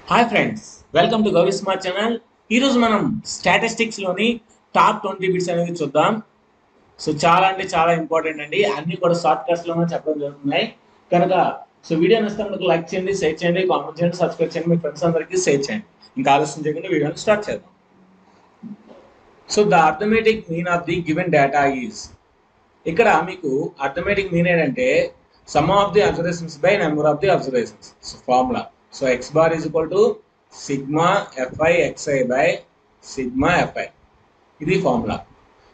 Hi friends, welcome to Gauri smart channel. ఈరోజు మనం స్టాటిస్టిక్స్లోని top 20 bits అనేది చూద్దాం. సో చాలా అంటే చాలా ఇంపార్టెంట్ అండి. అన్ని కూడా షార్ట్ కట్స్లోనే చెప్పడం జరుగుతున్నాయి కనుక వీడియో నచ్చితే మనకు లైక్ చేయండి, షేర్ చేయండి, కామెంట్ చేయండి, సబ్స్క్రైబ్ చేయండి, మీ ఫ్రెండ్స్ అందరికీ షేర్ చేయండి. ఇంకా ఆలస్యం చేయకుండా వీడియోని స్టార్ట్ చేద్దాం. So the arithmetic mean of the given data is, ఇక్కడ మీకు అర్థమెటిక్ మీన్ ఏంటంటే sum of the observations by number of the observations. So formula, so x bar is equal to sigma f i x i by sigma f i, ఇది formula.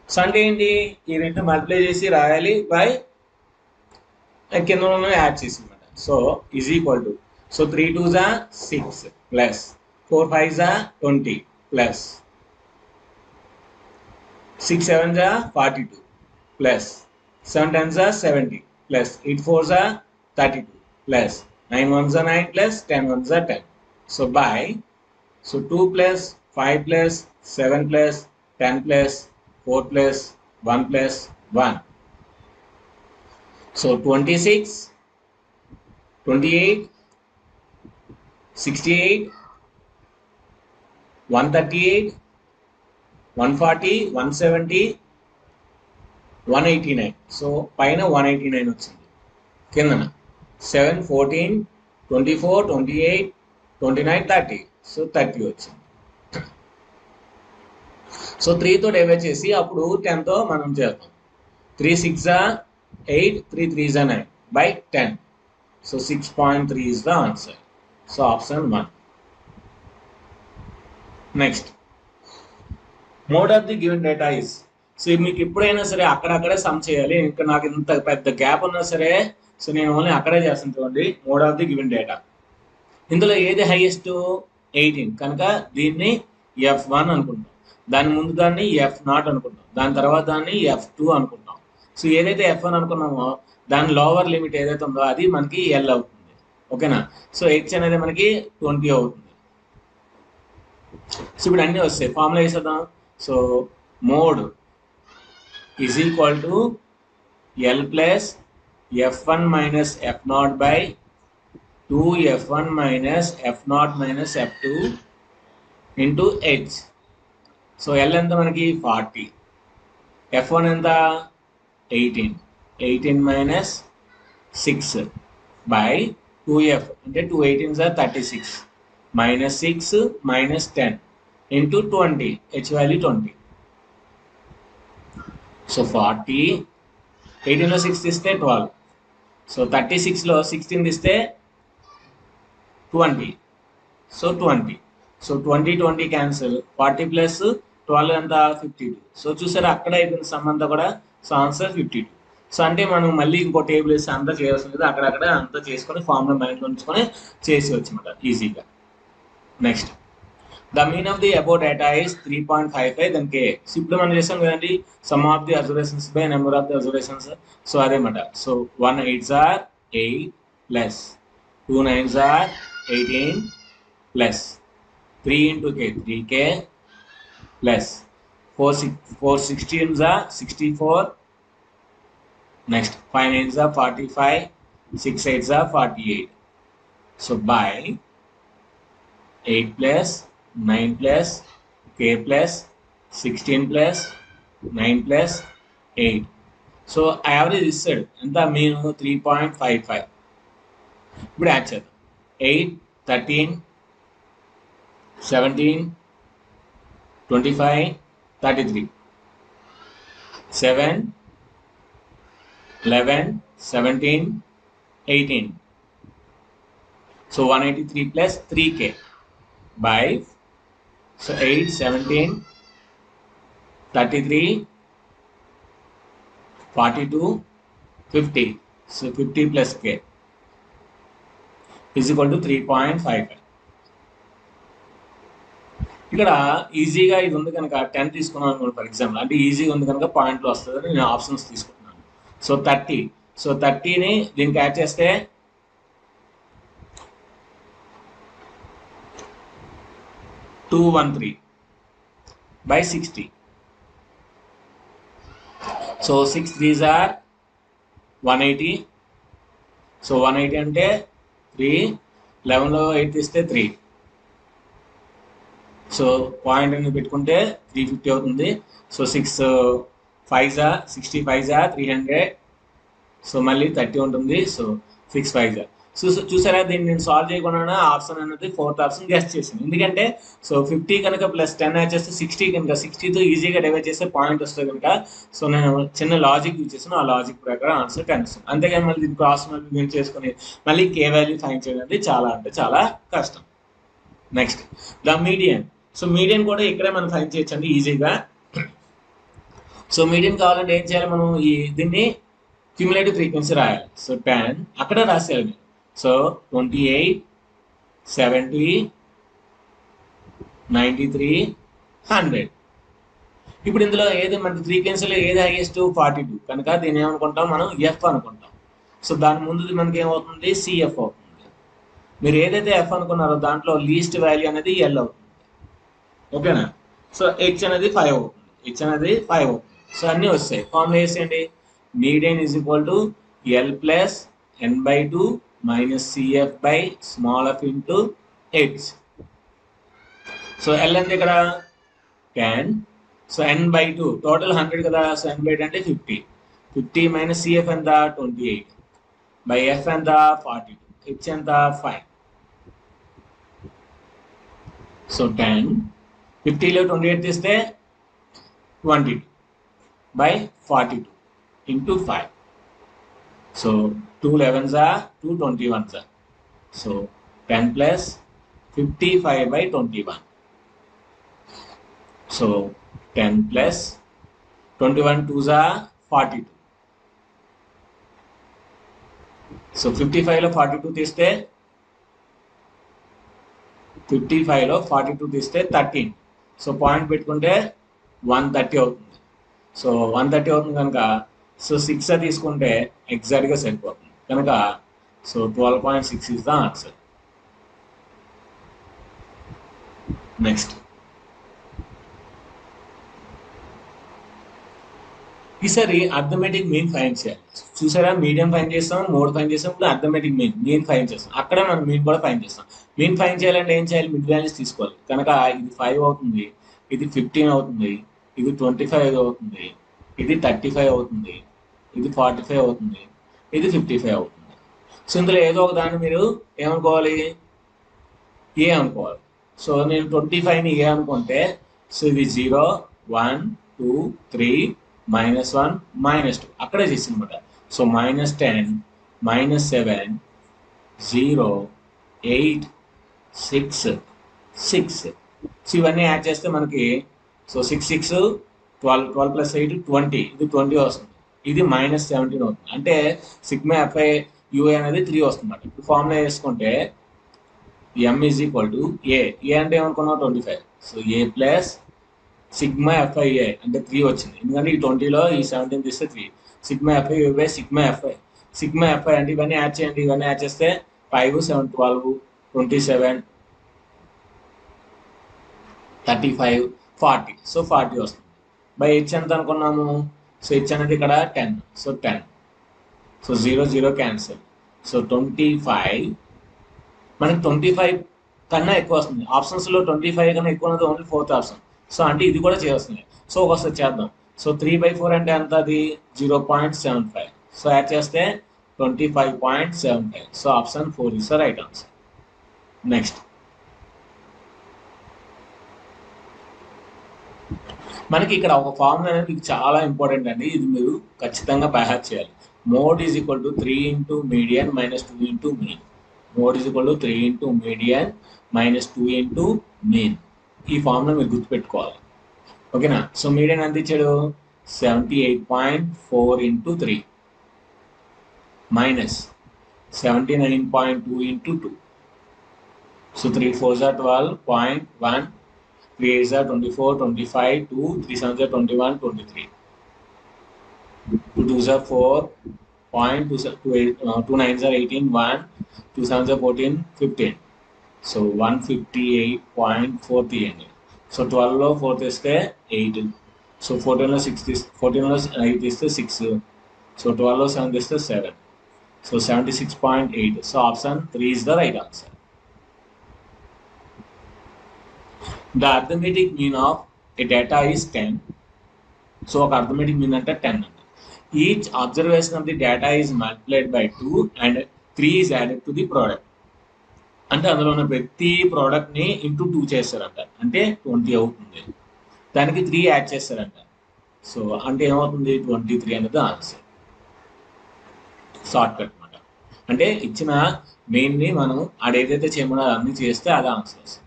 So అంటే ఏంటి, ఈ రెండు multiply చేసి రాయాలి బై కింద యాడ్ చేసి అనమాట. So is equal to, so 3 2s are 6 plus 4 5s are 20 plus 6 7s are 42 plus 7 10s are 70 plus 8 4s are 32 plus 9 1s are 9 plus 10 1s are 10. So by, so 2 plus 5 plus 7 plus 10 plus 4 plus 1 plus 1. So 26, 28, 68, 138, 140, 170, 189. So పైన 189 వచ్చింది, కిందన 7 14 24 28 29 30. So 30 వచ్చింది. So 3తో divide చేసి అప్పుడు 10తో మనం చేద్దాం. 3 6 8 3 3 9 by 10. So 6.3 is the answer. So option 1. Next, mode of the given data is, so మీకు ఎప్పుడైనా సరే అక్కడక్కడే సమ్ చేయాలి. ఇంకా నాకు ఇంత పెద్ద గ్యాప్ ఉన్నా సరే సో నేను ఓన్లీ అక్కడే చేస్తాను. చూడండి, mode of the given data, ఇందులో ఏది హైయెస్ట్ 18 కనుక దీన్ని F1 అనుకుంటాం, దాని ముందు దాన్ని F0 అనుకుంటాం, దాని తర్వాత దాన్ని F2 అనుకుంటాం. సో ఏదైతే F1 అనుకున్నామో దాని లోవర్ లిమిట్ ఏదైతే ఉందో అది మనకి L అవుతుంది. ఓకేనా? సో H అనేది మనకి 20 అవుతుంది. సో ఇప్పుడు అన్నీ వస్తాయి, ఫార్ములా వేసేద్దాం. So mode is equal to L plus F1 minus F0 by 2 F1 minus F0 minus F2 into H. So L ఎంత మనకి 40, F1 ఎంత 18, 18 minus 6 by 2F అంటే 2 18s are 36 minus 6 minus 10 into 20, H value 20. So 40, 18లో 6 తీస్తే 12, so 36లో 16 తీస్తే 20, so 20. So 20 20 cancel, 40 plus 12 ఎంత 52. So చూసారా అక్కడ అయిపోయింది సమ్ అంతా కూడా. So answer 52. సో అంటే మనం మళ్ళీ ఇంకో టేబుల్ వేసి అంతా చేయాల్సి లేదు, అక్కడక్కడ అంతా చేసుకొని ఫార్ములా మైండ్లో ఉంచుకొని చేసి వచ్చమాట ఈజీగా. Next, the mean of the about data is 3.55 then k. So ఇప్పుడు మనం చేసాం కదండి, sum of the observations by number of the observations. So అదేమాట. So 1 8s are 8 plus 2 9s are 18 plus 3 into k 3k plus 4 16s are 64. Next 5 9s are 45, 6 8s are 48. So by 8 plus 9 plus k plus 16 plus 9 plus 8. So average ఇస్తాడు ఎంత, mean 3.55. ఇప్పుడు add చేద్దాం. 8 13 17 25 33 7 11 17 18. So 183 plus 3k by, so 8 17 33 42 50. So 50 plus k is equal to 3.55. ఇక్కడ ఈజీగా ఇది ఉంది కనుక 10 తీసుకున్నాను అనుకోండి ఫర్ ఎగ్జాంపుల్, అంటే ఈజీగా ఉంది కనుక పాయింట్లో వస్తుందని నేను ఆప్షన్స్ తీసుకుంటున్నాను. సో 30, సో 30ని దీనికి యాడ్ చేస్తే 213 by 60. So 6 3s are 180. So 180 అంటే 3, 11లో 8 తీస్తే 3, సో పాయింట్ అనేది పెట్టుకుంటే 350 అవుతుంది. సో 6 5 65 300. సో మళ్ళీ 30 ఉంటుంది. సో 6 5 చూసారా, దీన్ని నేను సాల్వ్ చేయకుండా ఆప్షన్ అనేది ఫోర్త్ ఆప్షన్ గెస్ట్ చేసాను. ఎందుకంటే సో 50 కనుక ప్లస్ 10 యాడ్ చేస్తే 60 కనుక 60తో ఈజీగా డివైడ్ చేస్తే పాయింట్ వస్తుంది కనుక సో నేను చిన్న లాజిక్ యూజ్ చేసాను. ఆ లాజిక్ ప్రకారం ఆన్సర్ 10 వస్తుంది. అంతేగాని మళ్ళీ దీన్ని క్రాస్ మల్టిప్లికేషన్ చేసుకుని మళ్ళీ కే వాల్యూ ఫైండ్ చేయడం అనేది చాలా అంటే చాలా కష్టం. Next the median. So median కూడా ఇక్కడే మనం ఫైండ్ చేయొచ్చండి ఈజీగా. సో మీడియన్ కావాలంటే ఏం చేయాలి, మనం దీన్ని క్యూములేటివ్ ఫ్రీక్వెన్సీ రాయాలి. సో 10 అక్కడ రాసేయాలి. సో 28 70 93 100. ఇప్పుడు ఇందులో ఏది మనకి ఫ్రీక్వెన్సీలో ఏది హైయెస్ట్ 42 కనుక దీన్ని ఏమనుకుంటాం మనం ఎఫ్ అనుకుంటాం. సో దాని ముందు మనకి ఏమవుతుంది సిఎఫ్ అవుతుంది. మీరు ఏదైతే ఎఫ్ అనుకున్నారో దాంట్లో లీస్ట్ వాల్యూ అనేది ఎల్ అవుతుంది. ఓకేనా. సో హెచ్ అనేది 5 అవుతుంది. హెచ్ అనేది 5 అవుతుంది. సో అన్నీ వస్తాయి. ఫార్ములా వేసేయండి. Median is equal to l plus n by 2 minus cf by small f into h. So l అంటే ఇక్కడ 10. సో ఎన్ బై 2 టోటల్ 100 కదా. సో ఎన్ బై 2 అంటే 50. 50 మైనస్ సిఎఫ్ ఎంత 28 బై ఎఫ్ ఎంత 42. హెచ్ ఎంత 5. సో 10 50లో 28 తీస్తే 22 by 42 into 5. So 2 11s are 2 21s are. So 10 plus 55 by 21. So 10 plus 21 2s are 42. So 55 లో 42 తీస్తే 55 లో 42 తీస్తే 13. సో పాయింట్ పెట్టుకుంటే 130 అవుతుంది. సో 130 అవుతుంది కనుక సో 6 తీసుకుంటే ఎగ్జాక్ట్గా సరిపోతుంది కనుక so 12.6 is the answer. Next ఈసారి అర్థమెటిక్ మీన్ ఫైండ్ చేయాలి. చూసారా, మీడియం ఫైండ్ చేస్తాం, మోడ్ ఫైండ్ చేస్తాం, ఇప్పుడు అర్థమెటిక్ మీన్ ఫైండ్ చేస్తాం. అక్కడ మనం మీన్ కూడా ఫైండ్ చేస్తాం. మీన్ ఫైండ్ చేయాలంటే ఏం చేయాలి, మిడ్ వాల్యూస్ తీసుకోవాలి. కనుక ఇది 5 అవుతుంది, ఇది 15 అవుతుంది, ఇది 25 అవుతుంది, ఇది 35 అవుతుంది, ఇది 45 అవుతుంది, ఇది 55 అవుతుంది. సో ఇందులో ఏదో ఒక దాన్ని మీరు ఏమనుకోవాలి, ఏ అనుకోవాలి. సో నేను 25ని ఏ అనుకుంటే సో ఇది 0 1 2 3 -1 -2 అక్కడే చేసిందన్నమాట. సో -10 -7 0 8 6 6. సో ఇవన్నీ యాడ్ చేస్తే మనకి సో 6 6 12 12 ప్లస్ 8 20. ఇది 20 వస్తుంది. ఇది -17 అవుతుంది. అంటే సిగ్మా ఎఫ్ఐ యూఏ అనేది 3 వస్తుంది అన్నమాట. ఇప్పుడు ఫార్ములా వేసుకుంటే ఎం ఈజ్ ఈక్వల్ టు ఏ అంటే ఏమనుకున్నాం 25. సో ఏ ప్లస్ సిగ్మా ఎఫ్ఐఏ అంటే 3 వచ్చింది. ఎందుకంటే ఈ 20లో ఈ 17 తీస్తే 3. Sigma f i by sigma f i. Sigma f i అంటే ఇవన్నీ యాడ్ చేయండి. ఇవన్నీ యాడ్ చేస్తే 5 7 12 27 35 40. సో 40 వస్తుంది. బై హెచ్ ఎంత అనుకున్నాము, సో హెచ్ అనేది ఇక్కడ 10. సో 10. So 0 0 cancel. సో 25 మనకి 25 కన్నా ఎక్కువ వస్తుంది. ఆప్షన్స్లో 25 కన్నా ఎక్కువ ఉన్నది ఓన్లీ ఫోర్త్ ఆప్షన్. సో అంటే ఇది కూడా చేస్తుంది. సో ఒకసారి చేద్దాం. సో 3/4 అంటే ఎంత, అది 0.75. సో యాడ్ చేస్తే 25.75. So option 4 is the right answer. Next మనకి ఇక్కడ ఒక ఫార్ములా అనేది మీకు చాలా ఇంపార్టెంట్ అండి. ఇది మీరు ఖచ్చితంగా బైహార్ట్ చేయాలి. Mode is equal to 3 into median minus 2 into mean. Mode is equal to 3 into median minus 2 into mean. ఈ ఫార్ములా మీరు గుర్తుపెట్టుకోవాలి. ఓకేనా. సో మీడియన్ ఎంత ఇచ్చాడు 78.4 into 3 minus 79.2 into 2. So 3 4s are 12.1, 3 8s are 24, 25, 2, 3 7s are 21, 23. 2 2s are 4, 2 9s are 18, 1, 2 7s are 14, 15. So 158.4 తీయండి. So 12లో 4 తీస్తే 8. So 14లో 8 తీస్తే 6. So 12లో 7 తీస్తే 7. So 76.8. So option 3 is the right answer. The arithmetic mean of a data is 10. So ఒక arithmetic mean అంటే 10 అంట. Each observation of the data is multiplied by 2 and 3 is added to the product. అంటే అందులో ఉన్న ప్రతి ప్రోడక్ట్ని into 2 చేస్తారంట, అంటే 20 అవుతుంది. దానికి 3 యాడ్ చేస్తారంట. సో అంటే ఏమవుతుంది, 23 అనేది ఆన్సర్. షార్ట్ కట్ అనమాట. అంటే ఇచ్చిన మెయిన్ని మనం ఆడేదైతే చేయమన్నా అన్నీ చేస్తే అదే ఆన్సర్ వస్తుంది.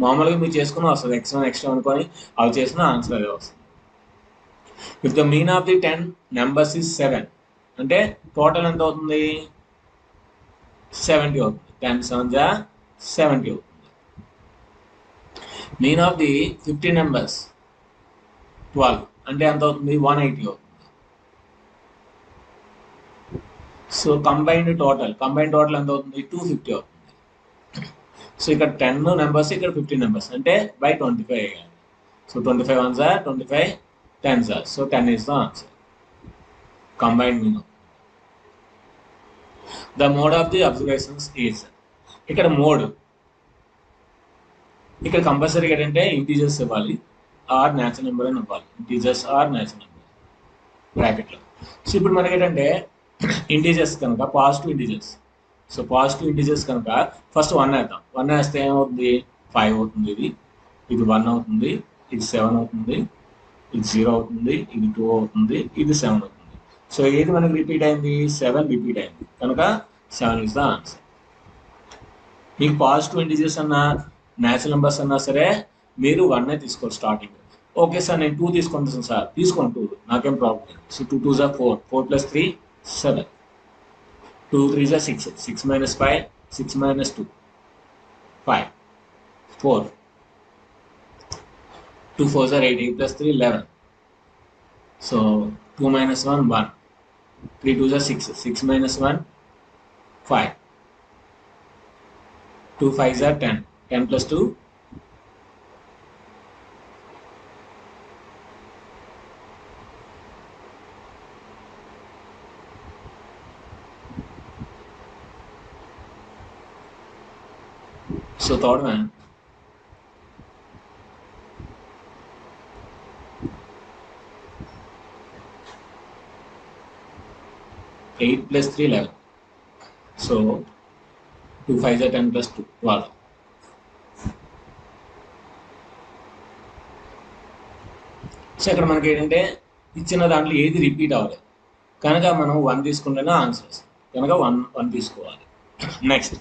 మామూలుగా మీరు చేసుకుని వస్తుంది, x1 x2 అనుకొని అవి చేసిన ఆన్సర్ అదే వస్తుంది. If the mean of the 10 numbers is 7 అంటే టోటల్ ఎంత అవుతుంది, 70 అవుతుంది. 10 7 70 అవుతుంది. మీన్ ఆఫ్ ది 50 నెంబర్స్ 12 అంటే ఎంత అవుతుంది, 180 అవుతుంది. సో కంబైన్డ్ టోటల్ ఎంత అవుతుంది, 250 అవుతుంది. సో ఇక్కడ 10 నెంబర్స్, ఇక్కడ 50 నెంబర్స్ అంటే బై 25 వేయాలి. So 25 1 25 10 so 10 is the answer. Combined mean. The mode of the observations is, ఇక్కడ మోడ్ ఇక్కడ కంపల్సరీ ఏంటంటే ఇంటీజర్స్ ఇవ్వాలి ఆర్ న్యాచురల్ నెంబర్ అని ఇవ్వాలి. ఇంటీజర్స్ ఆర్ న్యాచురల్ నెంబర్ బ్రాకెట్లో. సో ఇప్పుడు మనకి ఏంటంటే ఇంటీజర్స్ కనుక positive integers. So positive integers కనుక ఫస్ట్ 1 వేద్దాం. 1 వేస్తే ఏమవుతుంది, 5 అవుతుంది. ఇది 1 అవుతుంది, ఇది 7 అవుతుంది, ఇది 0 అవుతుంది, ఇది 2 అవుతుంది, ఇది 7 అవుతుంది. సో ఏది మనకి రిపీట్ అయింది, 7 రిపీట్ అయింది కనుక 7 ఇస్ ద ఆన్సర్. మీకు పాజిటివ్ ఇంటీజర్స్ అన్నా న్యాచురల్ నెంబర్స్ అన్నా సరే మీరు 1 తీసుకోవాలి స్టార్టింగ్. ఓకే సార్ నేను 2 తీసుకుంటాను సార్, తీసుకోండి 2, నాకేం ప్రాబ్లం లేదు. So 2 2 4, 4 + 3 7, 2 3 6, 6 - 5 6 - 2 5, 4 2 4 8, 8 + 3 11. So 2 - 1 1, 3 2 6, 6 - 1 5, 2 5 10, 10 + 2 so third one 8 + 3 11. So 2 5 10 + 2 12. So ఇక్కడ మనకి ఏంటంటే ఇచ్చిన దాంట్లో ఏది రిపీట్ అవ్వలేదు కనుక మనం 1 తీసుకుంటేనే ఆన్సర్ వస్తుంది కనుక 1 తీసుకోవాలి. Next,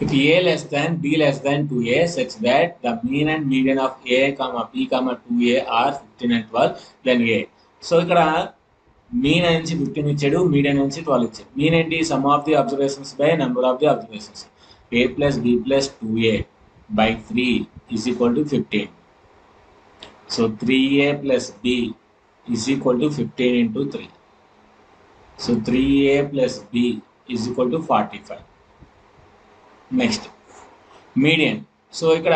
if a less than b less than 2a such that the mean and median of a comma b comma 2a are 15 and 12 then a. So ఇక్కడ మీన్ నుంచి 15 ఇచ్చాడు, మీడియన్ నుంచి 12 ఇచ్చాడు. మీన్ ఏంటి, some of the observations by number of the observations. a + b + 2a by 3 is equal to 15. So 3a + b is equal to 15 into 3. So 3a + b is equal to 45. Next median. So ఇక్కడ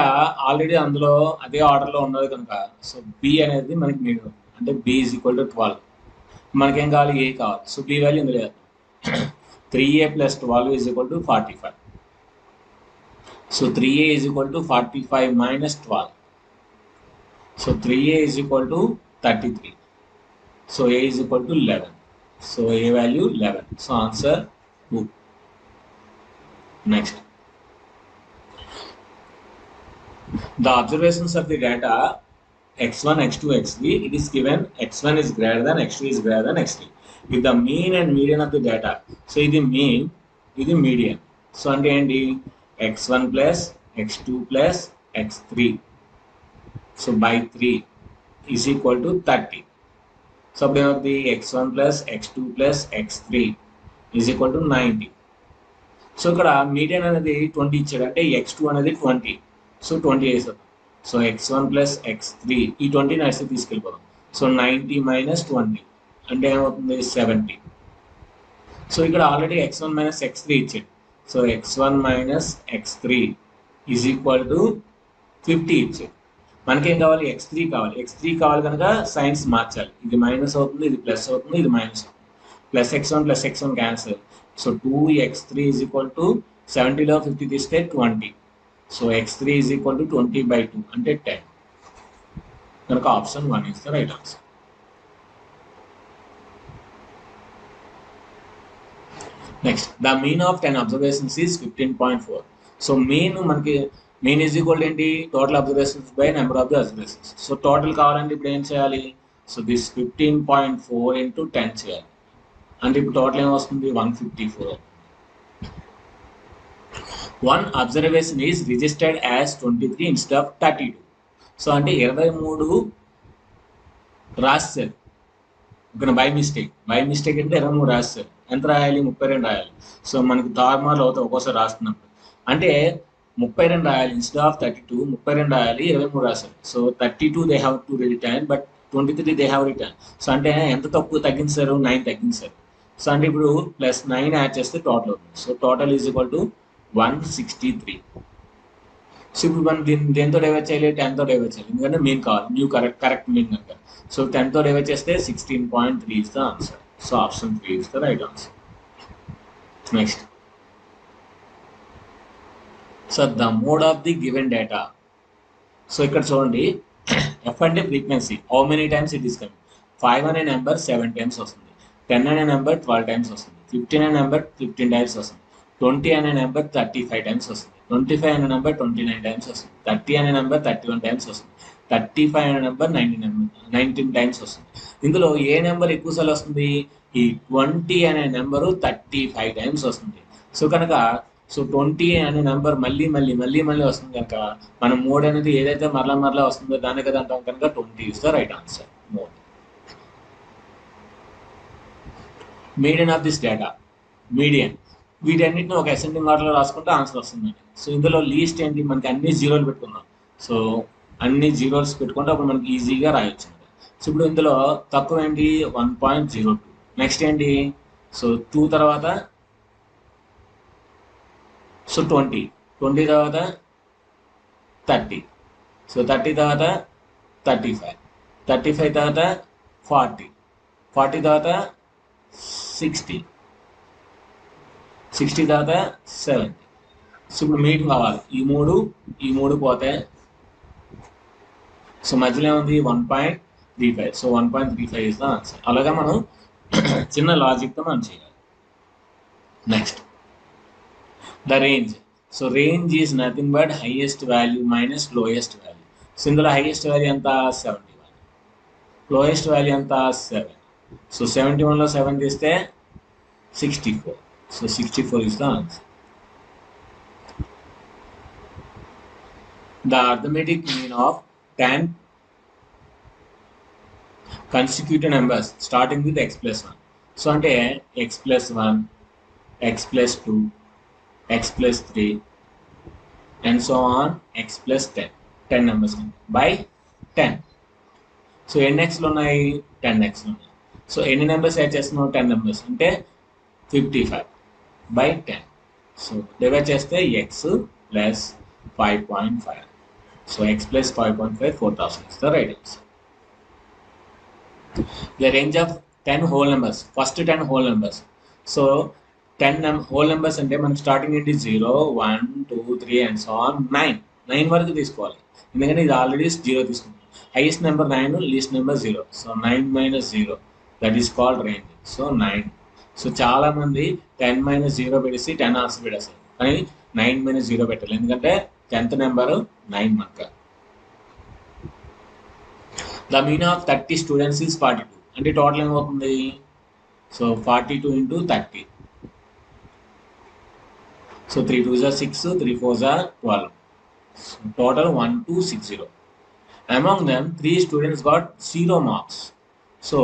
already అందులో అదే ఆర్డర్లో ఉన్నది కనుక so B అనేది మనకి medium అంటే b is equal to 12. మనకేం కావాలి, ఏ కావాలి. సో బి వాల్యూ ఇందులో 3a + 12 is equal to 45. So 3a is equal to 45 minus 12. So 3a is equal to 33. So a is equal to 11. So a value 11. So answer 2. Next, the observations of the data x1 x2 x3, it is given x1 is greater than x2 is greater than x3 with the mean and median of the data. So ఇది mean, ఇది median. So అంటే ఏంటి, x1 plus x2 plus x3 so by 3 is equal to 30. So అప్పుడు ఏమవుతుంది, x1 plus x2 plus x3 is equal to 90. So ఇక్కడ median అనేది 20 ఇచ్చాడు అంటే x2 అనేది 20. సో 20 వేసాం. సో x1 plus x3 ఈ 20 నడిచి తీసుకెళ్ళిపోదాం. సో 90 minus 20 అంటే ఏమవుతుంది, 70. సో ఇక్కడ ఆల్రెడీ x1 minus x3 ఇచ్చాడు. So x1 minus x3 is equal to 50 ఇచ్చాడు. మనకేం కావాలి, x3 కావాలి. x3 కావాలి కనుక సైన్స్ మార్చాలి. ఇది మైనస్ అవుతుంది, ఇది ప్లస్ అవుతుంది, ఇది మైనస్ అవుతుంది. Plus x1 plus x1 cancel. So 2x3 is equal to 70లో 50 తీస్తే 20. So x3 is equal to 20/2 అంటే 10. కనుక option 1 is the right answer. Next the mean of 10 observations is 15.4. So mean is equal ఏంటి, total observations by number of the observations. So total కావాలంటే ఇప్పుడు ఏం చేయాలి, so this 15.4 into 10 చేయాలి. అంటే ఇప్పుడు టోటల్ ఏమొస్తుంది 154. One observation is registered as 23 instead of 32. So అంటే 23 రాశారు ఇక్కడ బై మిస్టేక్ అంటే 23 రాశారు. ఎంత రాయాలి, 32 రాయాలి. సో మనకి తారుమార్లు అవుతాయి ఒక్కోసారి రాస్తున్నప్పుడు. అంటే 32 రాయాలి ఇన్స్టెడ్ ఆఫ్ 32, 32 రాయాలి, 23 రాశారు. So 32 they have to return, but 23 they have return. So అంటే ఎంత తక్కువ తగ్గించారు, 9 తగ్గించారు. సో అంటే ఇప్పుడు ప్లస్ 9 యాడ్ చేస్తే టోటల్ అవుతుంది. So total is equal to 163. So ఇప్పుడు మనం దేంతో డివైడ్ చేయాలి, 10తో డివైడ్ చేయాలి, ఎందుకంటే మీన్ కావాలి, కరెక్ట్ మీన్ కనుక. సో 10తో డివైడ్ చేస్తే 16.3 is the answer. So option 3 is the right answer. Next, so the mode of the given data. So ఇక్కడ చూడండి, ఎఫ్ అంటే frequency, how many times it is coming. 5 అనే number 7 times వస్తుంది, 10 అనే number 12 times వస్తుంది, 15 అనే number 15 times వస్తుంది, 20 అనే నెంబర్ 35 టైమ్స్ వస్తుంది, 25 అనే నెంబర్ 29 టైమ్స్ వస్తుంది, 30 అనే నెంబర్ 31 టైమ్స్ వస్తుంది, 35 అనే నెంబర్ 19 టైమ్స్ వస్తుంది. ఇందులో ఏ నెంబర్ ఎక్కువసార్లు వస్తుంది, ఈ 20 అనే నెంబరు 35 టైమ్స్ వస్తుంది. సో కనుక 20 అనే నెంబర్ మళ్ళీ వస్తుంది కనుక మనం మోడ్ అనేది ఏదైతే మరలా వస్తుందో దాని కదా అంటాం కనుక 20 is the right answer. Mode. Median of this data, median వీటన్నిటిని ఒక అసెండింగ్ ఆర్డర్లో రాసుకుంటే ఆన్సర్ వస్తుందండి. సో ఇందులో లీస్ట్ ఏంటి, మనకి అన్ని జీరోలు పెట్టుకుందాం. సో అన్ని జీరోస్ పెట్టుకుంటే అప్పుడు మనకి ఈజీగా రాయొచ్చు. సో ఇప్పుడు ఇందులో తక్కువ ఏంటి 1.02. నెక్స్ట్ ఏంటి, సో 2 తర్వాత సో 20 తర్వాత 30, సో 30 తర్వాత 35 తర్వాత 40 తర్వాత 60 తర్వాత 70. సో ఇప్పుడు మీట్ కావాలి, ఈ మూడు పోతే సో మధ్యలో ఏముంది 1.35. So 1.35 is the answer. అలాగా మనం చిన్న లాజిక్తో మనం చేయాలి. Next, the range. So range is nothing but highest value minus lowest value. So ఇందులో హైయెస్ట్ వాల్యూ ఎంత 71, లోయెస్ట్ వాల్యూ ఎంత 7. సో 71లో 7 తీస్తే 64. So 64 is the answer. The arithmetic mean of 10 consecutive numbers starting with x plus 1. So అంటే x plus 1, x plus 2, x plus 3 and so on, x plus 10 numbers by 10. So ఎన్ని xలు ఉన్నాయి, 10 xలు ఉన్నాయి. So ఎన్ని numbers add చేస్తున్నావు, 10 numbers అంటే 55/10. So divide చేస్తే x plus 5.5. So x plus 5.5 4000 is the right answer. The range of 10 whole numbers, first 10 whole numbers. So 10 whole numbers అంటే మనం starting ఏంటి 0, 1, 2, 3 and so on 9 వరకు తీసుకోవాలి, ఎందుకంటే ఇది ఆల్రెడీ 0 తీసుకుంటాం. Highest number 9, least number 0. So 9 - 0 that is called range. So 9. So చాలా మంది 10 - 0 పెట్టేసి 10 ఆన్సర్ పెట్టేస్తారు, కానీ 9 - 0 పెట్టాలి, ఎందుకంటే 10th నెంబరు 9 మనక. The mean of 30 students is 42. అంటే టోటల్ ఏమవుతుంది, so 42 × 30. So 3 2s are 6, 3 4s are 12. So total 1260. Among them 3 students got 0 marks. So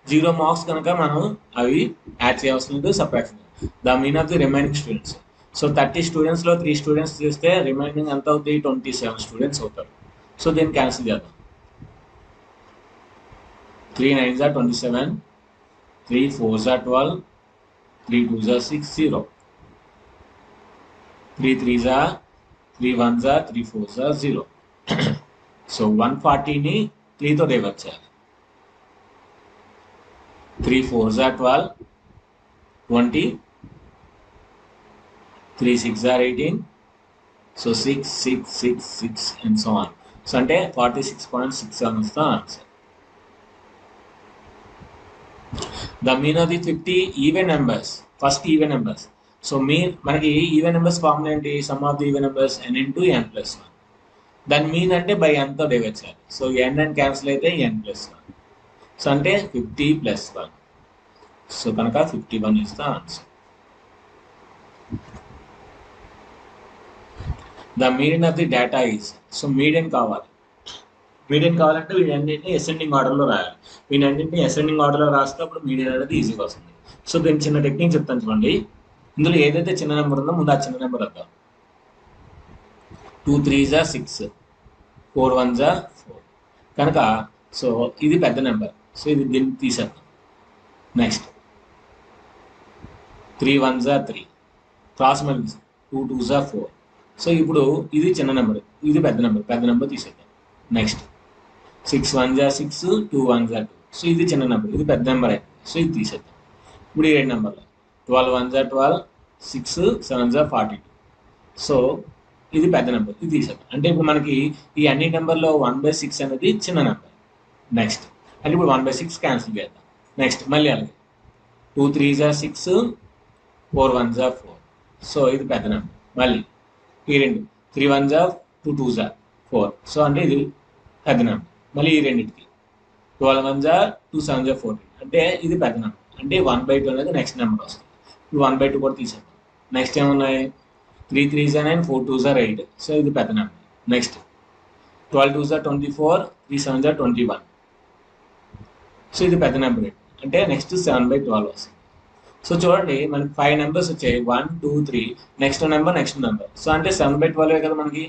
0 marks కనుక మనం అవి యాడ్ చేయవలసింది subtraction. The mean of the remaining students. So 30 స్టూడెంట్స్లో 3 students చేస్తే remaining ఎంత అవుతుంది, 27 students అవుతారు. సో దీన్ని క్యాన్సిల్ చేద్దాం. 3 9s are 27, 3 4s are 12, 3 2s are 6, 0. 3 3s are 3 1s are 3 4s are 0. So 140ని 3తో divide చేయాలి. 3 4s are 12, 20, 3 6s are 18, so 6, 6, 6, 6 and so on. So అంటే 46.67 వస్తా answer. The mean of the 50 even numbers, first even numbers. So మనకి even numbers formula ఏంటి? Some of the even numbers n into n plus 1. దాని mean అంటే by nతో divide చేయాలి. So n and cancel అయితే n plus 1. So అంటే 50 plus 1. So కనుక 51 is the answer. The median of the data is, so median కావాలి. Median కావాలంటే వీటన్నింటినీ ascending ఆర్డర్లో రాయాలి. వీటన్నింటినీ అసెండింగ్ ఆర్డర్లో రాస్తే అప్పుడు మీడియన్ అనేది ఈజీగా వస్తుంది. సో దీనికి చిన్న టెక్నిక్ చెప్తాను చూడండి. ఇందులో ఏదైతే చిన్న నెంబర్ ఉందో ముందు ఆ చిన్న నెంబర్ వద్దాం. 2 3s are 6, 4 1s are 4. కనుక సో ఇది పెద్ద నెంబర్. సో ఇది దీన్ని తీసేద్దాం. నెక్స్ట్ 3 1s are 3, క్రాస్ మళ్ళీ 2 2s are 4. సో ఇప్పుడు ఇది చిన్న నెంబర్, ఇది పెద్ద నెంబర్ తీసేద్దాం. Next 6 1s are 6, 2 1s are 2. So ఇది చిన్న నెంబర్, ఇది పెద్ద నెంబర్ అయితే సో ఇది తీసేద్దాం. ఇప్పుడు ఈ రెండు నెంబర్లు 12 1s are 12, 6 7s are 42. So ఇది పెద్ద నెంబర్, ఇది తీసేద్దాం. అంటే ఇప్పుడు మనకి ఈ అన్ని నెంబర్లో 1/6 అనేది చిన్న నెంబర్. నెక్స్ట్ అంటే ఇప్పుడు 1/6 క్యాన్సిల్ చేద్దాం. నెక్స్ట్ మళ్ళీ అలాగే 2 3s are 6, 4 1s are 4. So ఇది పెద్ద నెంబర్. మళ్ళీ ఈ రెండు 3 1s are 2 2s are 4. So అంటే ఇది పెద్ద నెంబర్. మళ్ళీ ఈ రెండింటికి 12 1s are 2 7s are 14. అంటే ఇది పెద్ద నెంబర్. అంటే 1/2 అనేది నెక్స్ట్ నెంబర్ వస్తుంది. ఇప్పుడు 1/2 కూడా తీసేద్దాం. నెక్స్ట్ ఏమున్నాయి? 3 3s are 9, 4 2s are 8. So ఇది పెద్ద number. Next 12 2s are 24, 3 7s are 21. So ఇది పెద్ద నెంబర్. అంటే నెక్స్ట్ 7/12 వస్తుంది. సో చూడండి మనకి 5 నెంబర్స్ వచ్చాయి. 1 2 3 నెక్స్ట్ నెంబర్. సో అంటే 7/12 కదా మనకి.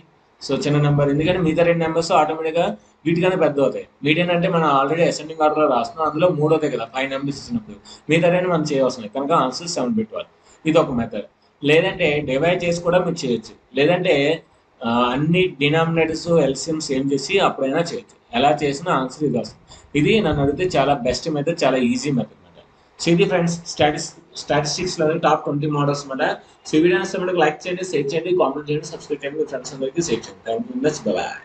సో చిన్న నెంబర్, ఎందుకంటే మిగతా రెండు నెంబర్స్ ఆటోమేటిక్గా వీటికన్నా పెద్ద అవుతాయి. మీడియన్ అంటే మనం ఆల్రెడీ అసెండింగ్ ఆర్డర్లో రాస్తున్నాం, అందులో 3 అవుతాయి కదా 5 నెంబర్స్ ఇచ్చినప్పుడు. మిగతా రెండు మనం చేయవలసినాయి కనుక ఆన్సర్ 7/12. ఇది ఒక మెథడ్. లేదంటే డివైడ్ చేసి కూడా మీరు చేయొచ్చు. లేదంటే అన్ని డినామినేటర్స్ ఎల్సిఎం సేమ్ చేసి అప్పుడైనా చేయొచ్చు. ఎలా చేసినా ఆన్సర్ ఇది వస్తుంది. ఇది నన్ను అడిగితే చాలా బెస్ట్ మెథడ్, చాలా ఈజీ మెథడ్ అనమాట. సో ఇది ఫ్రెండ్స్ స్టాటిస్టిక్స్లో టాప్ 20 మోడల్స్ అనమాట. సో ఈ వీడియో లైక్ చేయండి, షేర్ చేయండి, కామెంట్ చేయండి, సబ్స్క్రైబ్ చేయండి, మీ ఫ్రెండ్స్ అందరికీ షేర్ చేయండి. Thank you. బాయ్.